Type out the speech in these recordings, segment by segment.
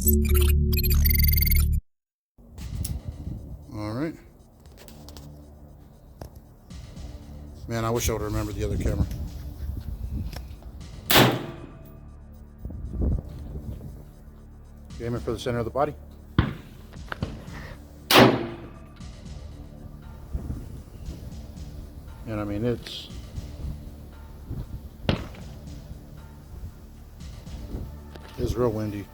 All right. Man, I wish I would have remembered the other camera. Aiming for the center of the body. And I mean, it's real windy.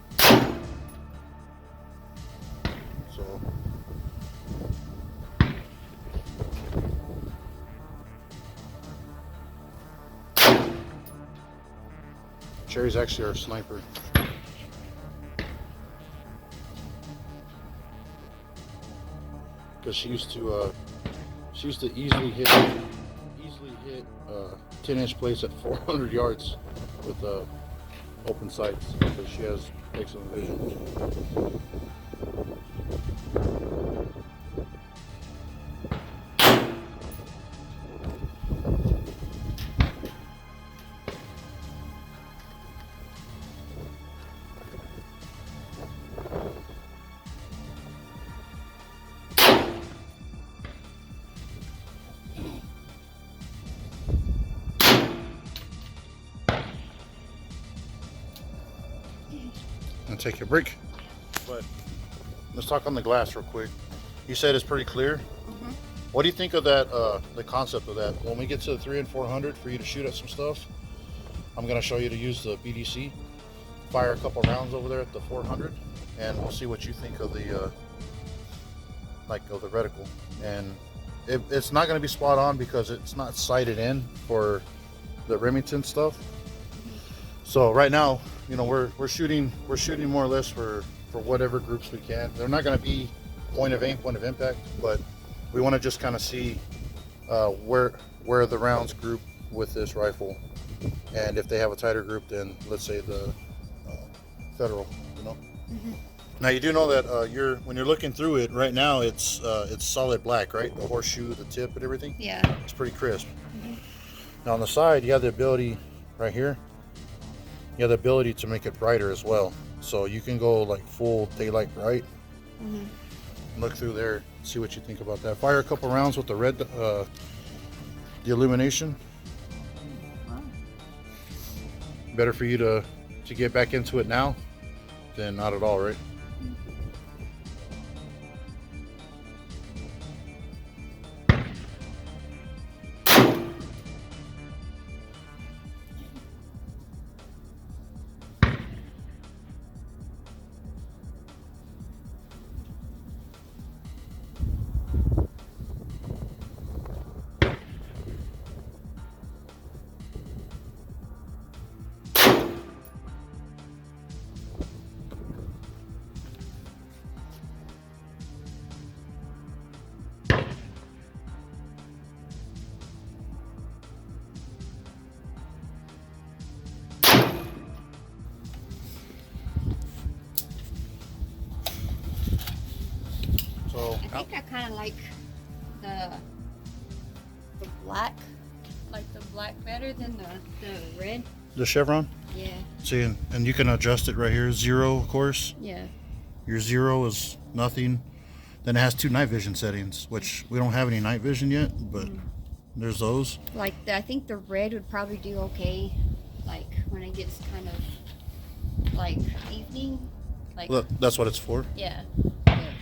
So Cherry's actually our sniper. Because she used to easily hit 10-inch plates at 400 yards with open sights, because she has excellent vision. And take your break. But let's talk on the glass real quick. You said it's pretty clear. Mm-hmm. What do you think of that? The concept of that? When we get to the 3 and 400 for you to shoot at some stuff, I'm gonna show you to use the BDC. Fire a couple rounds over there at the 400, and we'll see what you think of the of the reticle. And it's not gonna be spot on because it's not sighted in for the Remington stuff. So right now, you know, we're shooting more or less for whatever groups we can. They're not going to be point of aim, point of impact, but we want to just kind of see where the rounds group with this rifle, and if they have a tighter group than, let's say, the Federal, you know. Mm-hmm. Now you do know that when you're looking through it right now, it's solid black, right? The horseshoe, the tip, and everything. Yeah. It's pretty crisp. Mm-hmm. Now on the side, you have the ability right here. You have the ability to make it brighter as well, so you can go like full daylight bright. Mm-hmm. Look through there, see what you think about that. Fire a couple rounds with the red, the illumination. Wow. Better for you to get back into it now than not at all, right? So I think I kind of like the black, better than the red. the chevron. Yeah. See, and you can adjust it right here. 0, of course. Yeah. Your 0 is nothing. Then it has 2 night vision settings, which we don't have any night vision yet, but there's those. Like I think the red would probably do okay, like when it gets kind of like evening. Like. Look, that's what it's for. Yeah.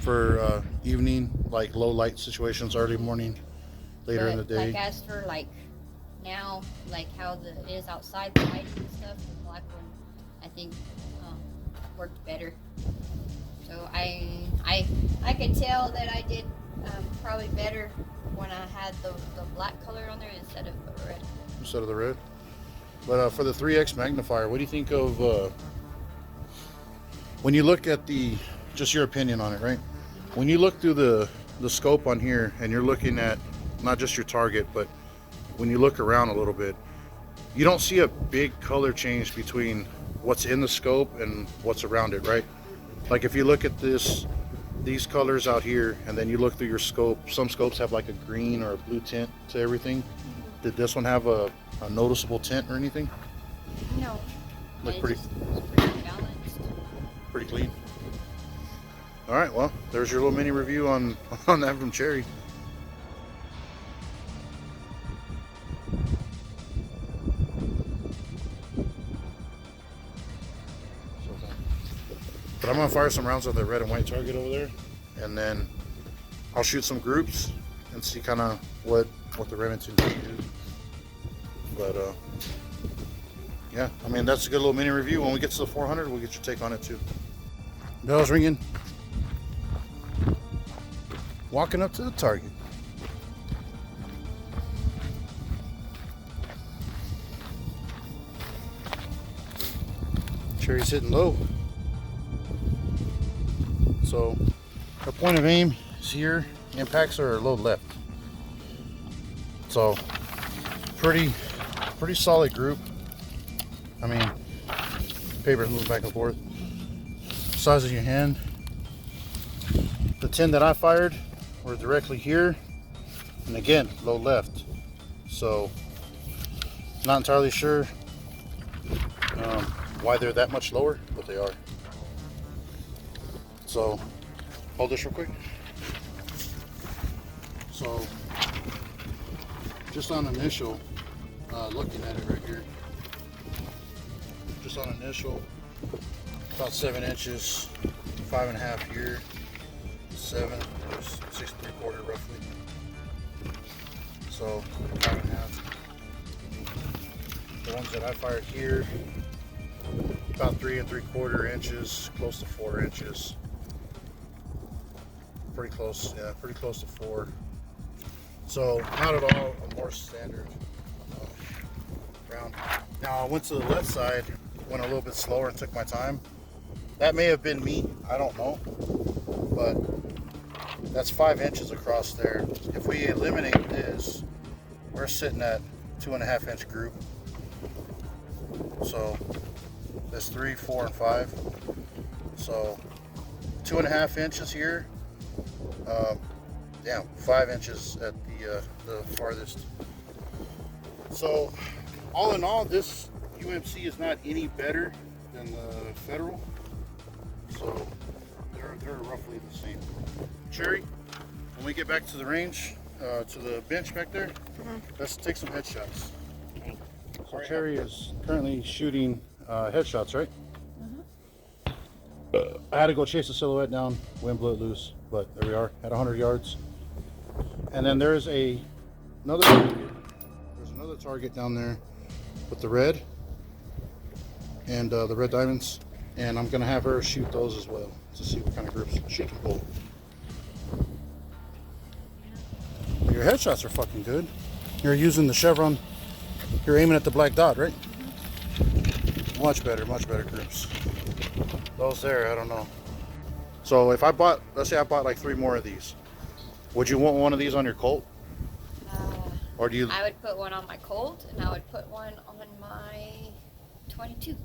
For evening, like low light situations, early morning, later in the day. Like as for like now, like how it is outside, the lighting and stuff, the black one, I think worked better. So I could tell that I did probably better when I had the black color on there instead of the red. Instead of the red. But for the 3x magnifier, what do you think of when you look at just your opinion on it, right? When you look through the scope on here and you're looking at not just your target, but when you look around a little bit, you don't see a big color change between what's in the scope and what's around it, right? Like if you look at these colors out here and then you look through your scope, some scopes have like a green or a blue tint to everything. Did this one have a noticeable tint or anything? No. Look It's pretty just pretty balanced. pretty clean. All right, well, there's your little mini review on that from Cherry. But I'm gonna fire some rounds at the red and white target over there, and then I'll shoot some groups and see kind of what the Remington can do. But yeah, I mean, that's a good little mini review. When we get to the 400, we'll get your take on it too. Bell's ringing. Walking up to the target. Cherry's hitting low. So our point of aim is here. Impacts are low left. So pretty solid group. I mean, paper's moving back and forth. Size of your hand. The 10 that I fired were directly here, and again, low left. So not entirely sure why they're that much lower, but they are. So hold this real quick. So just on initial, looking at it right here, just on initial, about 7 inches, 5.5 here, 7, or 6 3/4 roughly. So 5.5. The ones that I fired here, about 3 3/4 inches, close to 4 inches. Pretty close, yeah, pretty close to 4. So not at all a more standard round. Now I went to the left side, went a little bit slower and took my time. That may have been me, I don't know, but that's 5 inches across there. If we eliminate this, we're sitting at 2.5 inch group. So that's 3, 4, and 5. So 2.5 inches here. Yeah, 5 inches at the farthest. So all in all, this UMC is not any better than the Federal. So they're roughly the same. Cherry, when we get back to the range, to the bench back there, let's take some headshots. Okay. So Cherry is currently shooting headshots, right? I had to go chase the silhouette down, wind blew it loose, but there we are at 100 yards. And then there's another target down there with the red and the red diamonds, and I'm gonna have her shoot those as well to see what kind of groups she can pull. Your headshots are fucking good. You're using the chevron. You're aiming at the black dot, right? Much better groups. Those there, I don't know. So if I bought, let's say I bought like 3 more of these, would you want one of these on your Colt? Or do you? I would put one on my Colt, and I would put one on my 22.